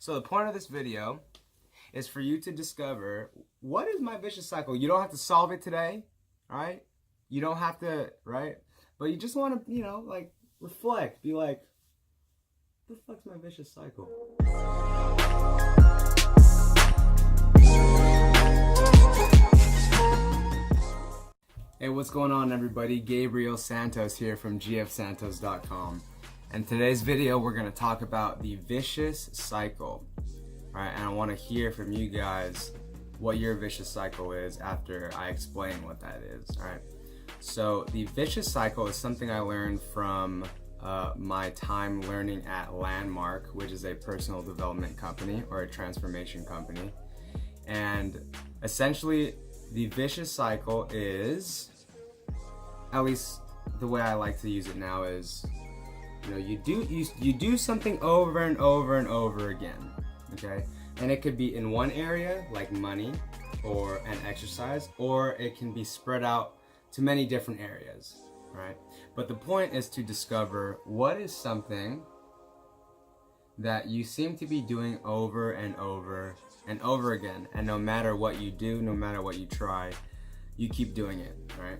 So the point of this video is for you to discover, what is my vicious cycle? You don't have to solve it today, right? You don't have to, right? But you just want to, like reflect. Be like, what the fuck's my vicious cycle? Hey, what's going on, everybody? Gabriel Santos here from gfsantos.com. And today's video, we're going to talk about the vicious cycle. All right, and I want to hear from you guys what your vicious cycle is after I explain what that is. All right. So the vicious cycle is something I learned from my time learning at Landmark, which is a personal development company or a transformation company. And essentially, the vicious cycle is, at least the way I like to use it now, is you do something over and over and over again, okay? And it could be in one area, like money or an exercise, or it can be spread out to many different areas, right? But the point is to discover what is something that you seem to be doing over and over and over again, and no matter what you do, no matter what you try, you keep doing it, right?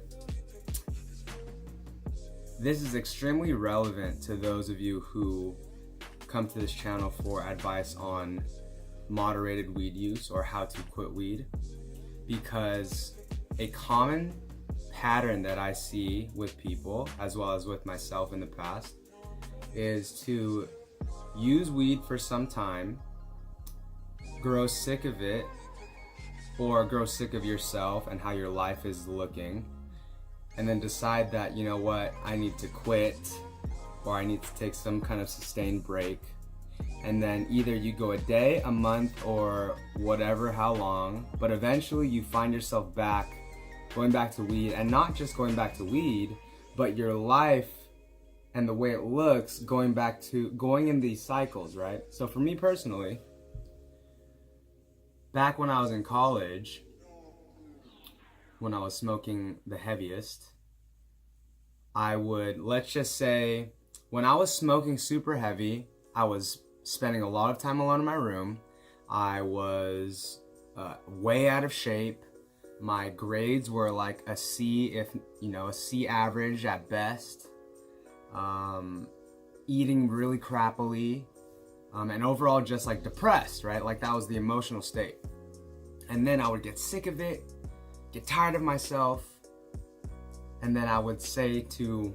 This is extremely relevant to those of you who come to this channel for advice on moderated weed use or how to quit weed, because a common pattern that I see with people, as well as with myself in the past, is to use weed for some time, grow sick of it, or grow sick of yourself and how your life is looking, and then decide that, you know what, I need to quit, or I need to take some kind of sustained break. And then either you go a day, a month, or whatever, how long, but eventually you find yourself going back to weed, and not just going back to weed, but your life and the way it looks going in these cycles, right? So for me personally, back when I was in college, when I was smoking the heaviest, I would, let's just say, when I was smoking super heavy, I was spending a lot of time alone in my room. I was way out of shape. My grades were like a C, a C average at best. Eating really crappily, and overall just like depressed, right? Like that was the emotional state. And then I would get sick of it, get tired of myself, and then I would say to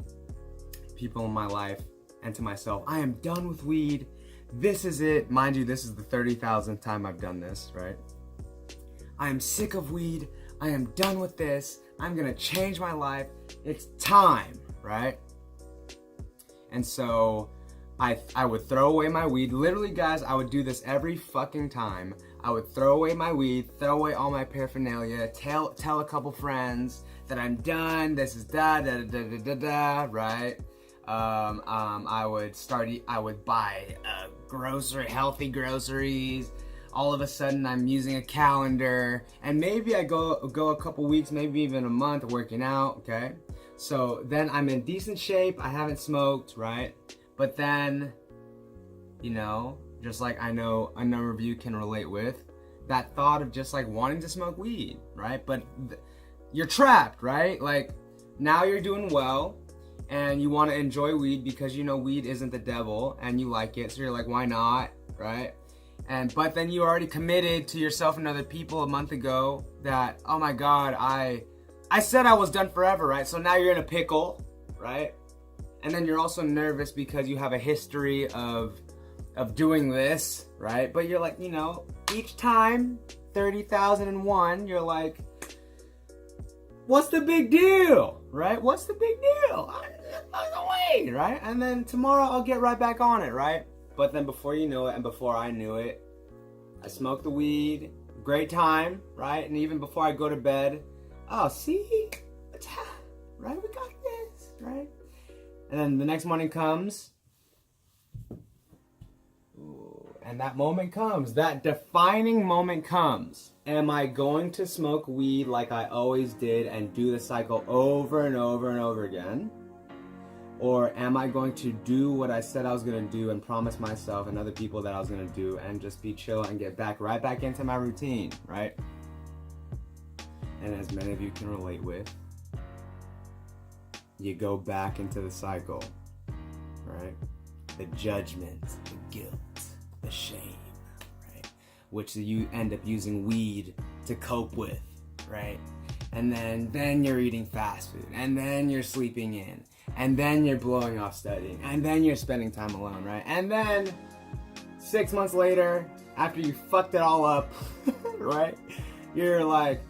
people in my life and to myself, I am done with weed. This is it. Mind you, this is the 30,000th time I've done this, right? I am sick of weed. I am done with this. I'm gonna change my life. It's time, right? And so I would throw away my weed. Literally, guys, I would do this every fucking time. I would throw away my weed, throw away all my paraphernalia, tell a couple friends that I'm done, this is da da da da da da, right? I would buy healthy groceries. All of a sudden I'm using a calendar, and maybe I go a couple weeks, maybe even a month working out, okay? So then I'm in decent shape, I haven't smoked, right? But then, just like I know a number of you can relate with, that thought of just like wanting to smoke weed, right? But you're trapped, right? Like now you're doing well and you want to enjoy weed because weed isn't the devil and you like it, so you're like, why not, right? But then you already committed to yourself and other people a month ago that, oh my God, I said I was done forever, right? So now you're in a pickle, right? And then you're also nervous because you have a history of doing this, right? But you're like, each time, 30,001, you're like, what's the big deal, right? What's the big deal? No way, right? And then tomorrow I'll get right back on it, right? But then before you know it, and before I knew it, I smoked the weed, great time, right? And even before I go to bed, oh, see, right? We got this, right? And then the next morning comes, and that moment comes, that defining moment comes. Am I going to smoke weed like I always did and do the cycle over and over and over again? Or am I going to do what I said I was going to do and promise myself and other people that I was going to do and just be chill and get right back into my routine, right? And as many of you can relate with, you go back into the cycle, right? The judgment, the guilt, the shame, right? Which you end up using weed to cope with, right? And then you're eating fast food, and then you're sleeping in, and then you're blowing off studying, and then you're spending time alone, right? And then 6 months later, after you fucked it all up, right? You're like,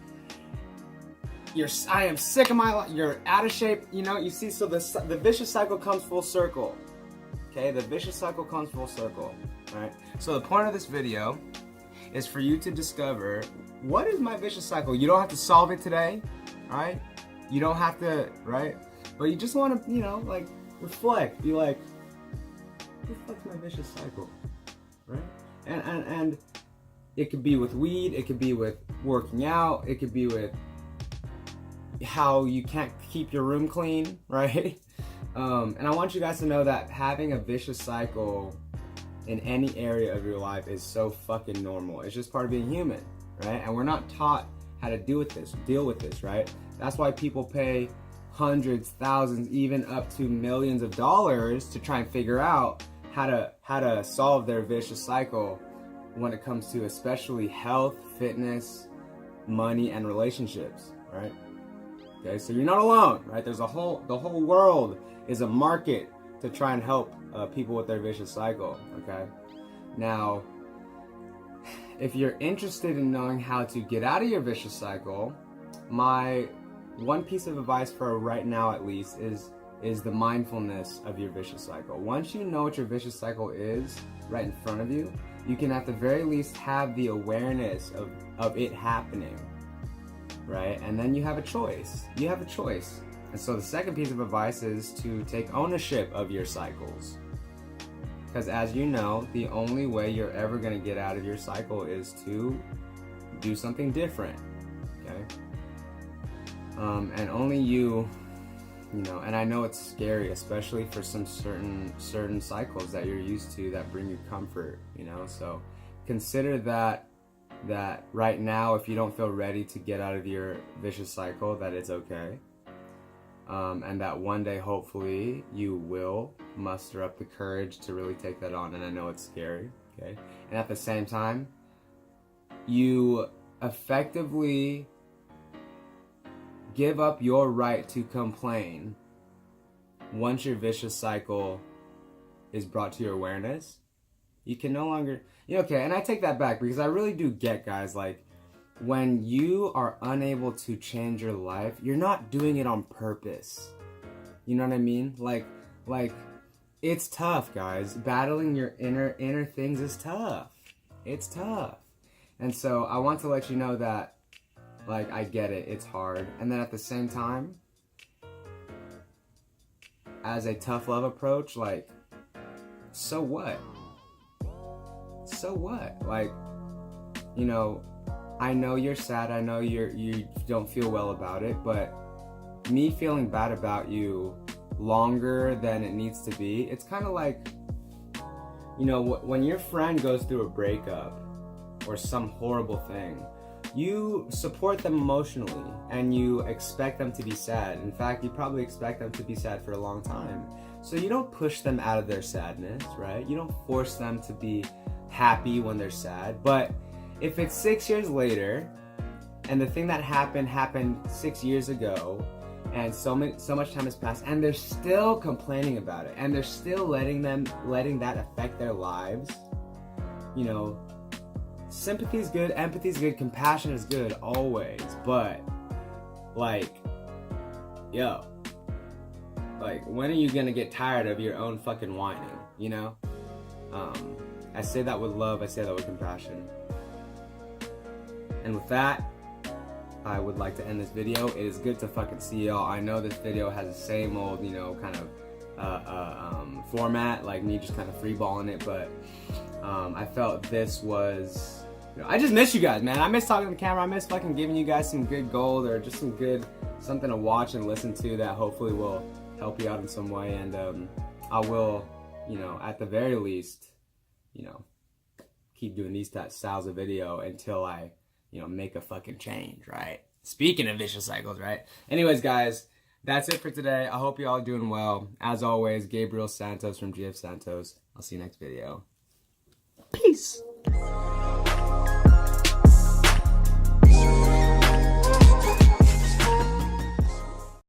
I am sick of my life. You're out of shape, you know. You see, so the vicious cycle comes full circle. Okay, the vicious cycle comes full circle. Right. So the point of this video is for you to discover what is my vicious cycle. You don't have to solve it today, right? You don't have to, right? But you just want to, you know, like reflect. Be like, what's my vicious cycle, right? And it could be with weed. It could be with working out. It could be with how you can't keep your room clean, right? And I want you guys to know that having a vicious cycle in any area of your life is so fucking normal. It's just part of being human, right? And we're not taught how to deal with this, right? That's why people pay hundreds, thousands, even up to millions of dollars to try and figure out how to solve their vicious cycle when it comes to especially health, fitness, money, and relationships, right? Okay, so you're not alone, right? The whole world is a market to try and help people with their vicious cycle, okay? Now, if you're interested in knowing how to get out of your vicious cycle, my one piece of advice for right now at least is the mindfulness of your vicious cycle. Once you know what your vicious cycle is right in front of you, you can at the very least have the awareness of it happening. Right? And then you have a choice. You have a choice. And so the second piece of advice is to take ownership of your cycles. Because as you know, the only way you're ever going to get out of your cycle is to do something different. Okay? And only you know, and I know it's scary, especially for some certain cycles that you're used to that bring you comfort, you know? So consider that right now, if you don't feel ready to get out of your vicious cycle, that it's okay. And that one day, hopefully, you will muster up the courage to really take that on. And I know it's scary, okay? And at the same time, you effectively give up your right to complain once your vicious cycle is brought to your awareness. You can no longer... Yeah, okay, and I take that back because I really do get, guys, like, when you are unable to change your life, you're not doing it on purpose. You know what I mean? Like, it's tough, guys. Battling your inner things is tough. It's tough. And so I want to let you know that, like, I get it. It's hard. And then at the same time, as a tough love approach, like, so what? So what? Like, you know, I know you're sad. I know you don't feel well about it, but me feeling bad about you longer than it needs to be, it's kind of like, you know, when your friend goes through a breakup or some horrible thing, you support them emotionally and you expect them to be sad. In fact, you probably expect them to be sad for a long time. So you don't push them out of their sadness, right? You don't force them to be happy when they're sad. But if it's 6 years later and the thing that happened 6 years ago, and so much time has passed and they're still complaining about it and they're still letting that affect their lives, you know, sympathy is good, empathy is good, compassion is good always, but like, yo, like, when are you gonna get tired of your own fucking whining, you know? I say that with love, I say that with compassion. And with that, I would like to end this video. It is good to fucking see y'all. I know this video has the same old, you know, kind of format, like me just kind of freeballing it, but I felt this was, you know, I just miss you guys, man. I miss talking to the camera. I miss fucking giving you guys some good gold or just something to watch and listen to that hopefully will help you out in some way, and I will, at the very least, keep doing these styles of video until I, make a fucking change, right? Speaking of vicious cycles, right? Anyways, guys, that's it for today. I hope you all are doing well. As always, Gabriel Santos from GF Santos. I'll see you next video. Peace.